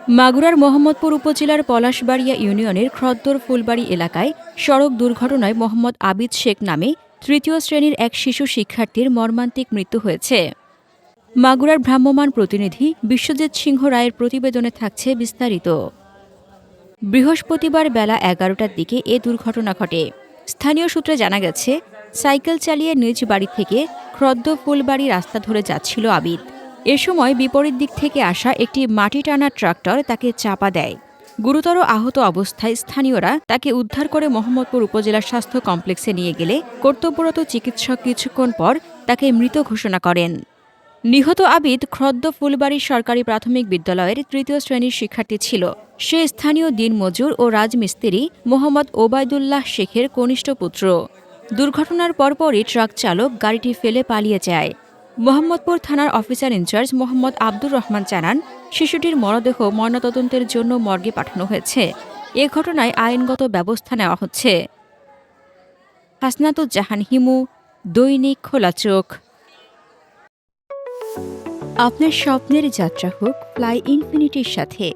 মাগুরার মোহাম্মদপুর উপজেলার পলাশবাড়িয়া ইউনিয়নের খদ্দর ফুলবাড়ি এলাকায় সড়ক দুর্ঘটনায় মোহাম্মদ আবিদ শেখ নামে তৃতীয় শ্রেণীর এক শিশু শিক্ষার্থীর মর্মান্তিক মৃত্যু হয়েছে। মাগুরার ভ্রাম্যমাণ প্রতিনিধি বিশ্বজিৎ সিংহ রায়ের প্রতিবেদনে থাকছে বিস্তারিত। বৃহস্পতিবার বেলা ১১টার দিকে এ দুর্ঘটনা ঘটে। স্থানীয় সূত্রে জানা গেছে, সাইকেল চালিয়ে নিজ বাড়ি থেকে খদ্দ ফুলবাড়ি রাস্তা ধরে যাচ্ছিল আবিদ। এ সময় বিপরীত দিক থেকে আসা একটি মাটি টানা ট্রাক্টর তাকে চাপা দেয়। গুরুতর আহত অবস্থায় স্থানীয়রা তাকে উদ্ধার করে মোহাম্মদপুর উপজেলা স্বাস্থ্য কমপ্লেক্সে নিয়ে গেলে কর্তব্যরত চিকিৎসক কিছুক্ষণ পর তাকে মৃত ঘোষণা করেন। নিহত আবিদ খদ্দ ফুলবাড়ি সরকারি প্রাথমিক বিদ্যালয়ের তৃতীয় শ্রেণীর শিক্ষার্থী ছিল। সে স্থানীয় দিনমজুর ও রাজমিস্ত্রি মোহাম্মদ ওবায়দুল্লাহ শেখের কনিষ্ঠ পুত্র। দুর্ঘটনার পরপরই ট্রাক চালক গাড়িটি ফেলে পালিয়ে যায়। মোহাম্মদপুর থানার অফিসার ইনচার্জ মোহাম্মদ আব্দুর রহমান জানান, শিশুটির মরদেহ ময়নাতদন্তের জন্য মর্গে পাঠানো হয়েছে। এ ঘটনায় আইনগত ব্যবস্থা নেওয়া হচ্ছে। হাসনাতুজ্জাহান হিমু, দৈনিক খোলা চোখ। আপনার স্বপ্নের যাত্রা হোক ফ্লাই ইনফিনিটির সাথে।